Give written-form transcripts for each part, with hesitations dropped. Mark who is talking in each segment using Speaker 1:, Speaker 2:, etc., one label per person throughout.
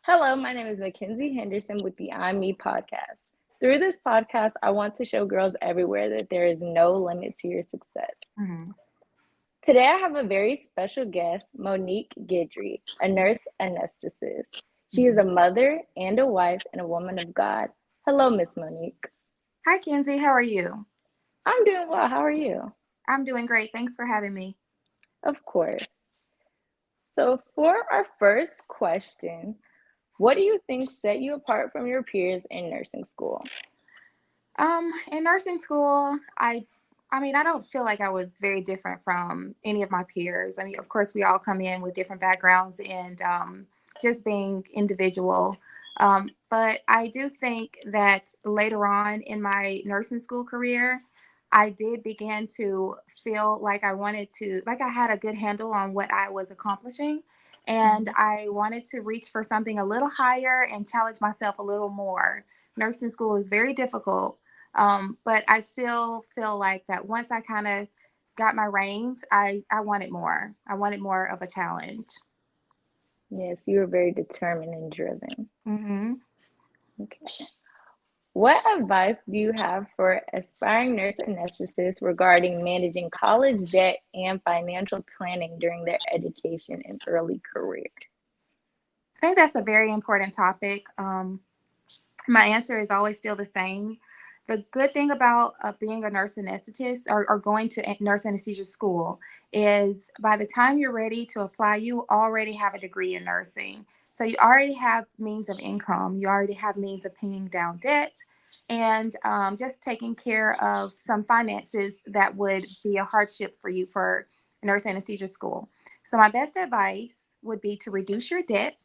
Speaker 1: Hello, my name is Makenzi Henderson with the I'm Me podcast. Through this podcast, I want to show girls everywhere that there is no limit to your success.
Speaker 2: Mhm.
Speaker 1: Today, I have a very special guest, Monique Guidry, a nurse anesthetist. She is a mother and a wife and a woman of God. Hello, Miss Monique.
Speaker 2: Hi, Kenzie. How are you?
Speaker 1: I'm doing well. How are you?
Speaker 2: I'm doing great. Thanks for having me.
Speaker 1: Of course. So, for our first question, what do you think set you apart from your peers in nursing school?
Speaker 2: In nursing school, I mean, I don't feel like I was very different from any of my peers. I mean, of course, we all come in with different backgrounds and just being individual. But I do think that later on in my nursing school career, I did begin to feel like like I had a good handle on what I was accomplishing. And I wanted to reach for something a little higher and challenge myself a little more. Nursing school is very difficult, but I still feel like that once I kind of got my reins, I wanted more. I wanted more of a challenge.
Speaker 1: Yes, you were very determined and driven.
Speaker 2: Hmm.
Speaker 1: Okay. What advice do you have for aspiring nurse anesthetists regarding managing college debt and financial planning during their education and early career?
Speaker 2: I think that's a very important topic. My answer is always still the same. The good thing about being a nurse anesthetist or going to nurse anesthesia school is by the time you're ready to apply, you already have a degree in nursing. So you already have means of income, you already have means of paying down debt, and just taking care of some finances that would be a hardship for you for nurse anesthesia school. So my best advice would be to reduce your debt.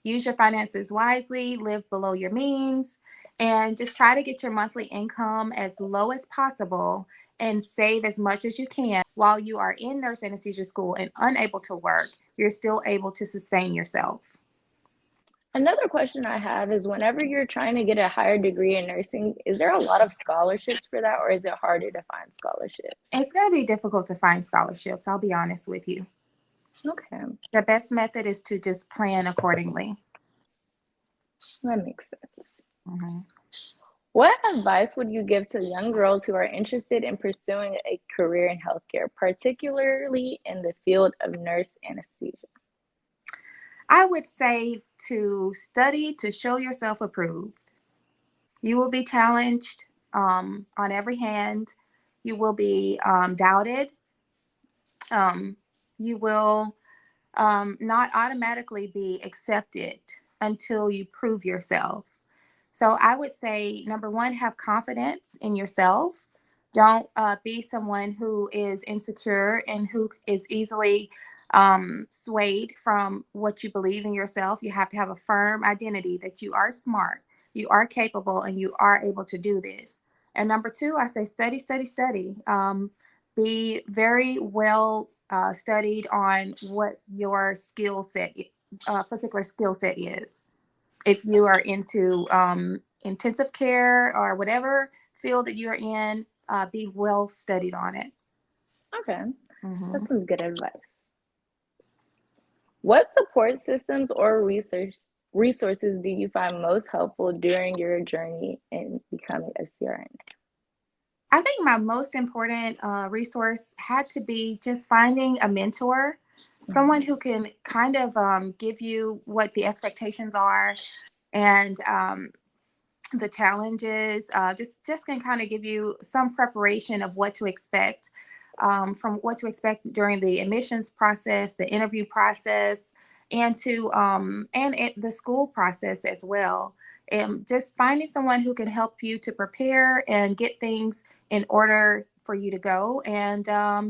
Speaker 2: Use your finances wisely, live below your means, and just try to get your monthly income as low as possible and save as much as you can while you are in nurse anesthesia school and unable to work. You're still able to sustain yourself.
Speaker 1: Another question I have is whenever you're trying to get a higher degree in nursing, is there a lot of scholarships for that or is it harder to find scholarships?
Speaker 2: It's going to be difficult to find scholarships, I'll be honest with you.
Speaker 1: Okay,
Speaker 2: The best method is to just plan accordingly.
Speaker 1: that makes sense.
Speaker 2: Mhm.
Speaker 1: What advice would you give to young girls who are interested in pursuing a career in healthcare, particularly in the field of nurse anesthesia?
Speaker 2: I would say to study to show yourself approved. You will be challenged on every hand. You will be doubted. Um, you will not automatically be accepted until you prove yourself. So I would say, number one, have confidence in yourself. Don't be someone who is insecure and who is easily swayed from what you believe in yourself. You have to have a firm identity that you are smart, you are capable, and you are able to do this. And number two, I say study, study, study. Be very well studied on what your particular skill set is. If you are into intensive care or whatever field that you're in, be well studied on it.
Speaker 1: Okay,
Speaker 2: Hmm.
Speaker 1: that's some good advice. What support systems or resources do you find most helpful during your journey in becoming a CRNA?
Speaker 2: I think my most important resource had to be just finding a mentor, someone
Speaker 1: Mhm.
Speaker 2: who can kind of give you what the expectations are and the challenges. Just can kind of give you some preparation of what to expect, from what to expect during the admissions process, the interview process, and the school process as well. And just finding someone who can help you to prepare and get things in order for you to go, and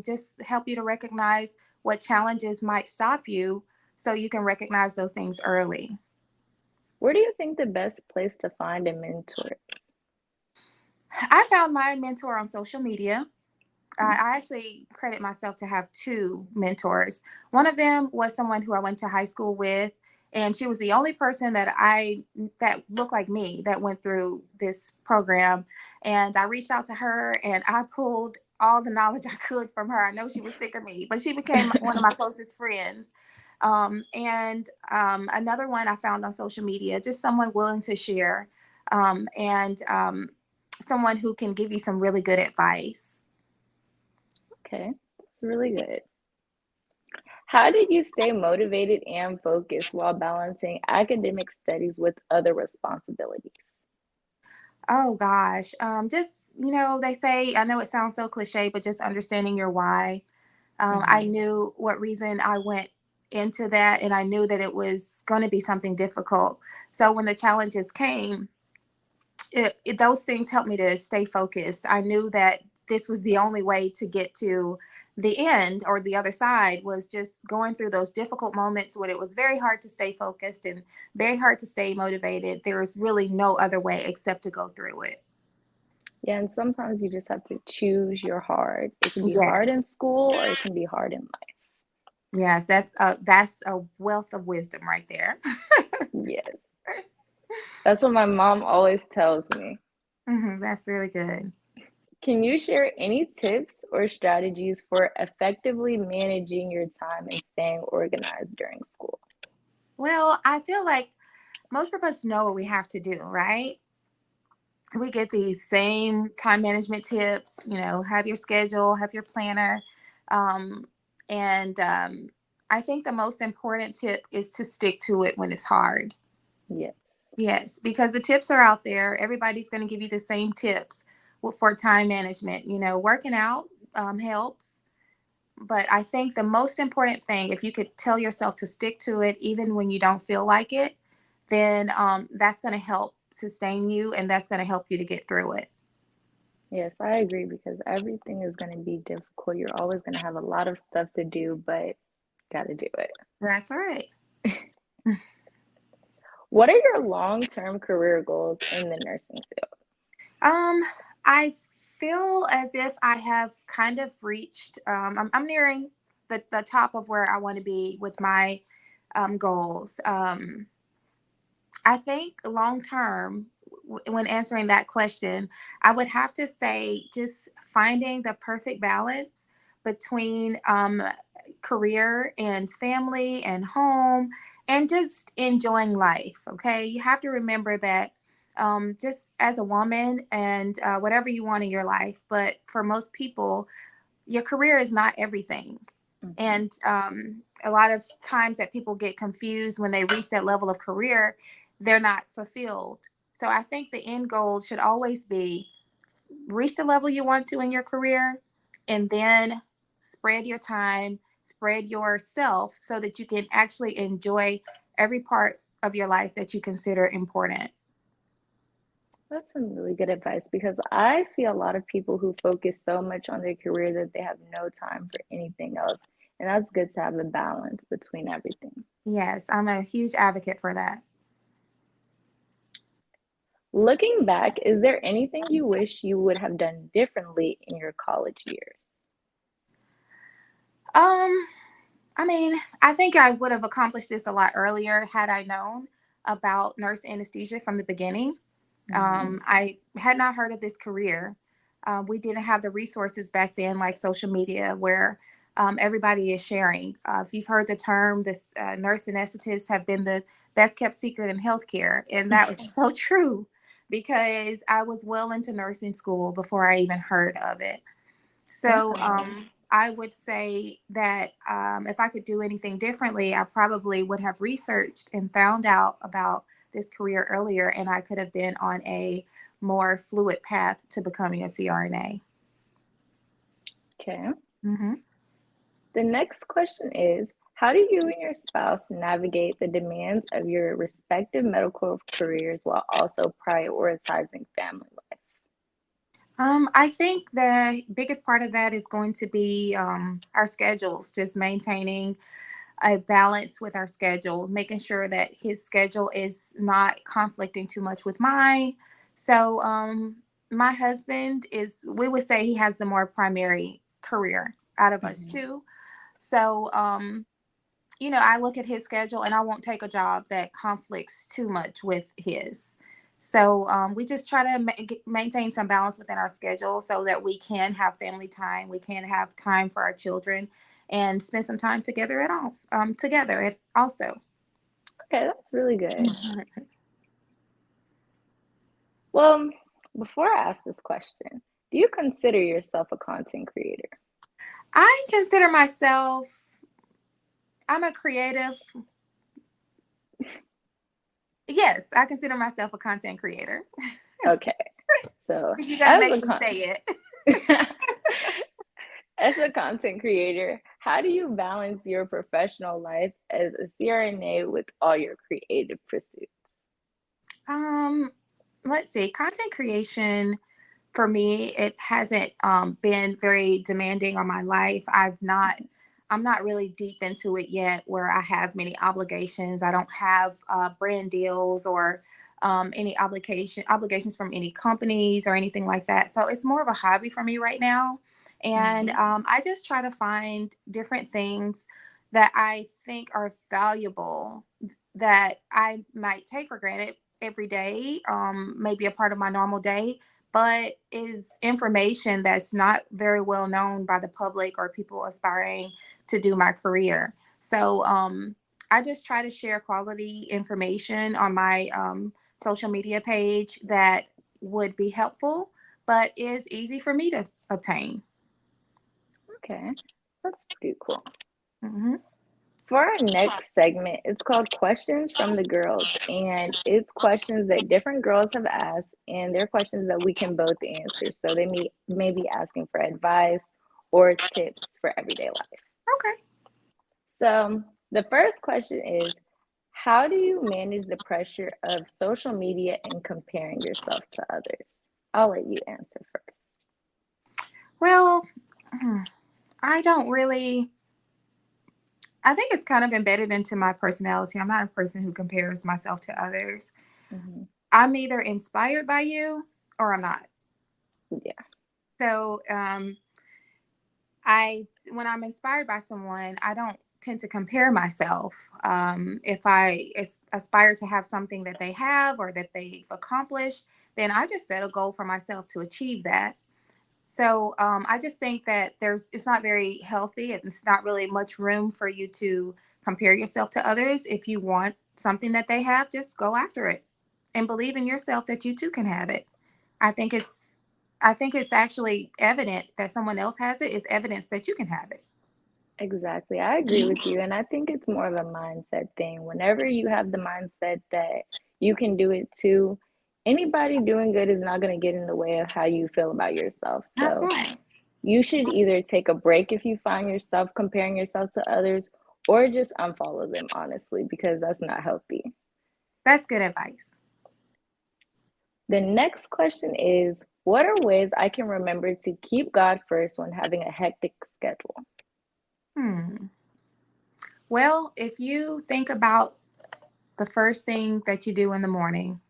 Speaker 2: just help you to recognize what challenges might stop you, so you can recognize those things early.
Speaker 1: Where do you think the best place to find a mentor?
Speaker 2: I found my mentor on social media. I actually credit myself to have two mentors. One of them was someone who I went to high school with, and she was the only person that looked like me that went through this program. And I reached out to her, and I pulled all the knowledge I could from her. I know she was sick of me, but she became one of my closest friends. Another one I found on social media, just someone willing to share, and someone who can give you some really good advice.
Speaker 1: Okay, that's really good. How did you stay motivated and focused while balancing academic studies with other responsibilities?
Speaker 2: Oh gosh, just they say, I know it sounds so cliche, but just understanding your why. I
Speaker 1: Hmm.
Speaker 2: knew what reason I went into that, and I knew that it was going to be something difficult. So when the challenges came, those things helped me to stay focused. I knew that this was the only way to get to the end, or the other side, was just going through those difficult moments when it was very hard to stay focused and very hard to stay motivated. There was really no other way except to go through it.
Speaker 1: Yeah, and sometimes you just have to choose your hard. It can be hard
Speaker 2: Yes.
Speaker 1: in school or it can be hard in life.
Speaker 2: Yes, that's a wealth of wisdom right there.
Speaker 1: Yes. That's what my mom always tells me.
Speaker 2: That's really good.
Speaker 1: Can you share any tips or strategies for effectively managing your time and staying organized during school?
Speaker 2: Well, I feel like most of us know what we have to do, right? We get these same time management tips, have your schedule, have your planner. Um, and I think the most important tip is to stick to it when it's hard.
Speaker 1: Yes.
Speaker 2: Yes, because the tips are out there. Everybody's going to give you the same tips for time management. Working out helps. But I think the most important thing, if you could tell yourself to stick to it, even when you don't feel like it, then that's going to help sustain you, and that's going to help you to get through it.
Speaker 1: Yes, I agree because everything is going to be difficult. You're always going to have a lot of stuff to do, but got to do it.
Speaker 2: That's right.
Speaker 1: What are your long-term career goals in the nursing field?
Speaker 2: Um, I feel as if I have kind of reached, I'm nearing the top of where I want to be with my goals. I think long term, when answering that question, I would have to say just finding the perfect balance between career and family and home, and just enjoying life. Okay. You have to remember that, just as a woman, and whatever you want in your life, but for most people, your career is not everything.
Speaker 1: Hmm.
Speaker 2: And a lot of times that people get confused when they reach that level of career, they're not fulfilled. So I think the end goal should always be reach the level you want to in your career, and then spread your time, spread yourself, so that you can actually enjoy every part of your life that you consider important.
Speaker 1: That's some really good advice because I see a lot of people who focus so much on their career that they have no time for anything else. And that's good to have a balance between everything.
Speaker 2: Yes, I'm a huge advocate for that.
Speaker 1: Looking back, is there anything you wish you would have done differently in your college years?
Speaker 2: Um, I mean, I think I would have accomplished this a lot earlier had I known about nurse anesthesia from the beginning.
Speaker 1: Hmm.
Speaker 2: I had not heard of this career. We didn't have the resources back then, like social media, where everybody is sharing. If you've heard the term, this nurse anesthetists have been the best kept secret in healthcare, and that was so true, because I was well into nursing school before I even heard of it. So
Speaker 1: Definitely.
Speaker 2: I would say that if I could do anything differently, I probably would have researched and found out about this career earlier, and I could have been on a more fluid path to becoming a CRNA.
Speaker 1: Okay.
Speaker 2: Hmm.
Speaker 1: The next question is, how do you and your spouse navigate the demands of your respective medical careers while also prioritizing family life?
Speaker 2: I think the biggest part of that is going to be our schedules, just maintaining a balance with our schedule, making sure that his schedule is not conflicting too much with mine. So, my husband is, we would say he has the more primary career out of us
Speaker 1: Hmm.
Speaker 2: two. So, I look at his schedule, and I won't take a job that conflicts too much with his. So we just try to maintain some balance within our schedule so that we can have family time, we can have time for our children, and spend some time together at all. Together it also.
Speaker 1: Okay, that's really good. Well, before I ask this question, do you consider yourself a content creator?
Speaker 2: I consider myself. I'm a creative. Yes, I consider myself a content creator.
Speaker 1: Okay, so
Speaker 2: You're gonna
Speaker 1: as
Speaker 2: make
Speaker 1: a
Speaker 2: me say it.
Speaker 1: as a content creator, how do you balance your professional life as a CRNA with all your creative pursuits?
Speaker 2: Um, let's see. Content creation for me, it hasn't been very demanding on my life. I'm not really deep into it yet where I have many obligations. I don't have brand deals or any obligations from any companies or anything like that. So it's more of a hobby for me right now. And
Speaker 1: Mhm.
Speaker 2: I just try to find different things that I think are valuable that I might take for granted every day, maybe a part of my normal day, but is information that's not very well known by the public or people aspiring to do my career. So I just try to share quality information on my social media page that would be helpful, but is easy for me to obtain.
Speaker 1: Okay, that's pretty cool.
Speaker 2: Hmm.
Speaker 1: For our next segment, it's called Questions from the Girls, and it's questions that different girls have asked, and they're questions that we can both answer. So they may be asking for advice or tips for everyday life.
Speaker 2: Okay.
Speaker 1: So the first question is, how do you manage the pressure of social media and comparing yourself to others? I'll let you answer first.
Speaker 2: Well, I don't really. I think it's kind of embedded into my personality. I'm not a person who compares myself to others.
Speaker 1: Mhm.
Speaker 2: I'm either inspired by you or I'm not.
Speaker 1: Yeah,
Speaker 2: So, I when I'm inspired by someone, I don't tend to compare myself. If I aspire to have something that they have or that they've accomplished, then I just set a goal for myself to achieve that. So I just think that it's not very healthy. It's not really much room for you to compare yourself to others. If you want something that they have, just go after it and believe in yourself that you too can have it. I think it's I think it's actually evident that someone else has it is evidence that you can have it.
Speaker 1: exactly. I agree with you. And I think it's more of a mindset thing. Whenever you have the mindset that you can do it too, anybody doing good is not going to get in the way of how you feel about yourself.
Speaker 2: That's
Speaker 1: So
Speaker 2: right.
Speaker 1: you should either take a break if you find yourself comparing yourself to others or just unfollow them, honestly, because that's not healthy.
Speaker 2: That's good advice.
Speaker 1: The next question is, what are ways I can remember to keep God first when having a hectic schedule?
Speaker 2: Hmm. Well, if you think about the first thing that you do in the morning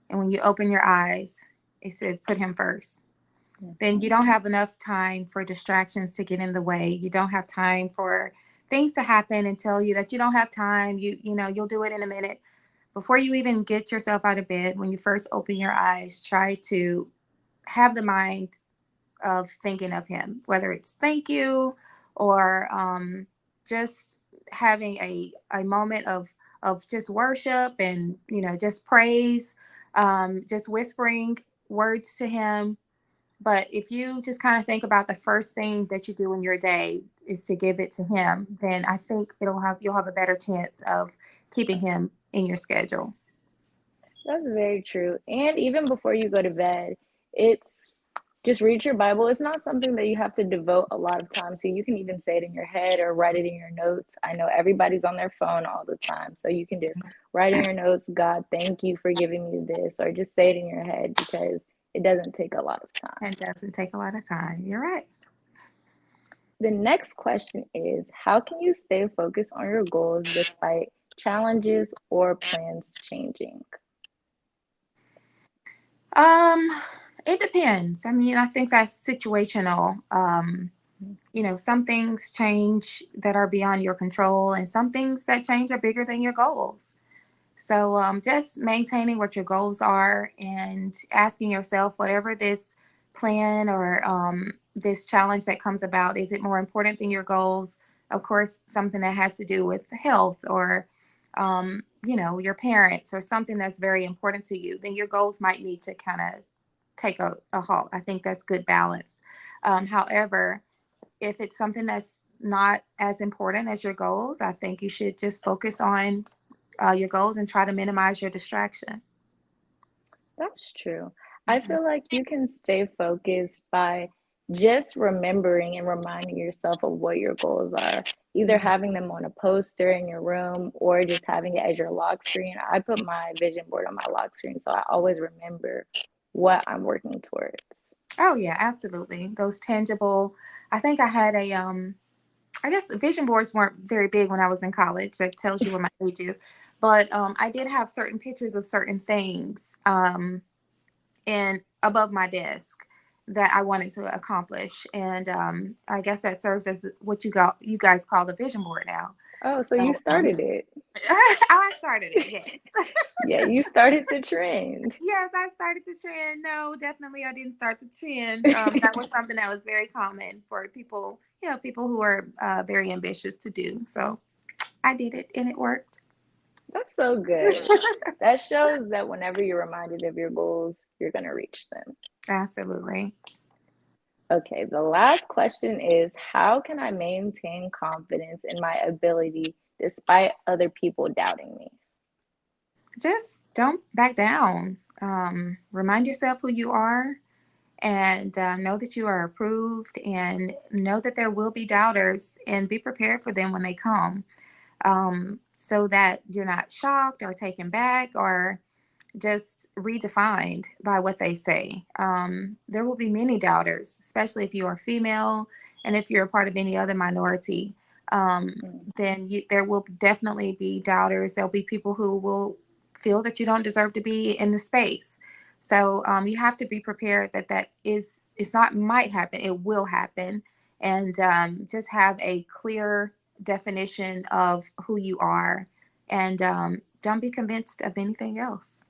Speaker 2: and when you open your eyes, it said put him first. Then you
Speaker 1: Mhm.
Speaker 2: don't have enough time for distractions to get in the way. You don't have time for things to happen and tell you that you don't have time. You'll do it in a minute. Before you even get yourself out of bed, when you first open your eyes, try to have the mind of thinking of him, whether it's thank you or just having a moment of just worship and just praise, just whispering words to him. But if you just kind of think about the first thing that you do in your day is to give it to him, then I think you'll have a better chance of keeping him in your schedule.
Speaker 1: That's very true. And even before you go to bed, it's just read your Bible. It's not something that you have to devote a lot of time to. You can even say it in your head or write it in your notes. I know everybody's on their phone all the time. So you can just write in your notes, God, thank you for giving me this, or just say it in your head because it doesn't take a lot of time.
Speaker 2: It doesn't take a lot of time. You're right.
Speaker 1: The next question is, how can you stay focused on your goals despite challenges or plans changing?
Speaker 2: Um, it depends. I mean, I think that's situational. Some things change that are beyond your control, and some things that change are bigger than your goals. So, just maintaining what your goals are and asking yourself, whatever this plan or this challenge that comes about, is it more important than your goals? Of course, something that has to do with health or, your parents or something that's very important to you, then your goals might need to kind of take a halt. I think that's good balance. However, if it's something that's not as important as your goals, I think you should just focus on your goals and try to minimize your distraction.
Speaker 1: That's true. I
Speaker 2: Mhm.
Speaker 1: feel like you can stay focused by just remembering and reminding yourself of what your goals are, either
Speaker 2: Mhm.
Speaker 1: having them on a poster in your room or just having it as your lock screen. I put my vision board on my lock screen, so I always remember what I'm working towards.
Speaker 2: Oh yeah, absolutely. Those tangible. I think I had a I guess vision boards weren't very big when I was in college. That tells you what my age is. But I did have certain pictures of certain things and above my desk that I wanted to accomplish. And I guess that serves as what you guys call the vision board now.
Speaker 1: Oh, so you
Speaker 2: So
Speaker 1: started it.
Speaker 2: I started it. Yes.
Speaker 1: Yeah, you started the trend.
Speaker 2: Yes, I started the trend. No, definitely, I didn't start the trend. That was something that was very common for people, people who are very ambitious to do. So I did it, and it worked.
Speaker 1: That's so good. That shows that whenever you're reminded of your goals, you're going to reach them.
Speaker 2: Absolutely.
Speaker 1: Okay, the last question is how can I maintain confidence in my ability despite other people doubting me?
Speaker 2: Just don't back down. Remind yourself who you are, and know that you are approved, and know that there will be doubters, and be prepared for them when they come, so that you're not shocked or taken back or just redefined by what they say. There will be many doubters, especially if you are female and if you're a part of any other minority.
Speaker 1: Mm.
Speaker 2: Then there will definitely be doubters. There'll be people who will feel that you don't deserve to be in the space. So you have to be prepared that it's not might happen, it will happen, and just have a clear definition of who you are, and don't be convinced of anything else.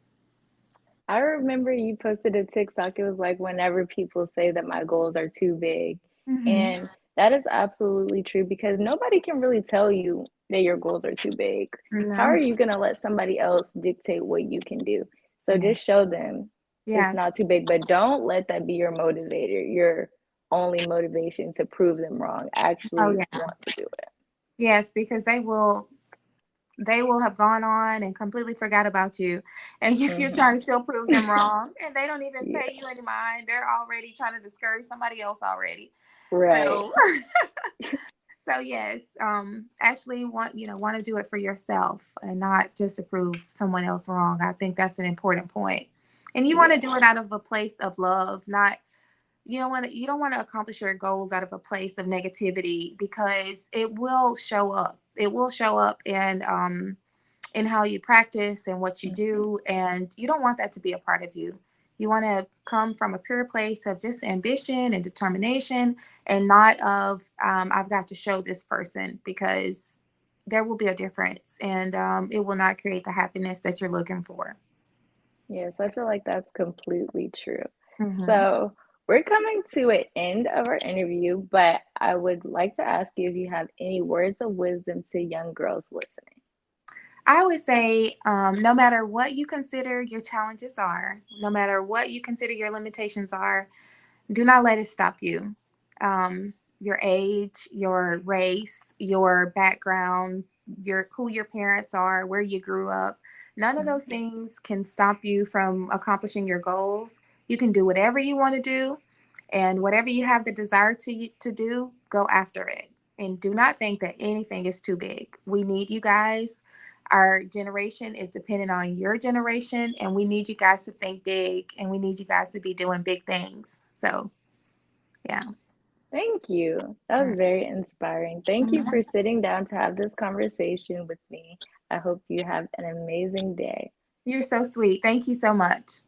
Speaker 1: I remember you posted a TikTok. It was like whenever people say that my goals are too big.
Speaker 2: Hmm.
Speaker 1: And that is absolutely true because nobody can really tell you that your goals are too big. How
Speaker 2: No.
Speaker 1: are you going to let somebody else dictate what you can do? So
Speaker 2: Yeah.
Speaker 1: just show them it's
Speaker 2: Yes.
Speaker 1: not too big, but don't let that be your motivator, your only motivation to prove them wrong.
Speaker 2: Oh
Speaker 1: Actually
Speaker 2: yeah.
Speaker 1: want to do it.
Speaker 2: Yes, because they will have gone on and completely forgot about you. And if you're
Speaker 1: Hmm.
Speaker 2: trying to still prove them wrong, and they don't even
Speaker 1: Yeah,
Speaker 2: pay you any mind, they're already trying to discourage somebody else already.
Speaker 1: right.
Speaker 2: So so yes, actually want to do it for yourself and not just to prove someone else wrong. I think that's an important point. And you want to
Speaker 1: Yeah.
Speaker 2: do it out of a place of love, not you don't want to accomplish your goals out of a place of negativity, because it will show up. It will show up in how you practice and what you
Speaker 1: Hmm.
Speaker 2: do, and you don't want that to be a part of you. You want to come from a pure place of just ambition and determination, and not of I've got to show this person, because there will be a difference, and it will not create the happiness that you're looking for.
Speaker 1: Yes, I feel like that's completely true.
Speaker 2: Hmm.
Speaker 1: So we're coming to an end of our interview, but I would like to ask you if you have any words of wisdom to young girls listening.
Speaker 2: I would say, no matter what you consider your challenges are, no matter what you consider your limitations are, do not let it stop you. Your age, your race, your background, who your parents are, where you grew up, none of those
Speaker 1: Mhm.
Speaker 2: things can stop you from accomplishing your goals. You can do whatever you want to do, and whatever you have the desire to do, go after it. And do not think that anything is too big. We need you guys. Our generation is dependent on your generation, and we need you guys to think big, and we need you guys to be doing big things. So, yeah.
Speaker 1: Thank you. That was very inspiring. Thank you
Speaker 2: Mhm.
Speaker 1: for sitting down to have this conversation with me. I hope you have an amazing day.
Speaker 2: You're so sweet. Thank you so much.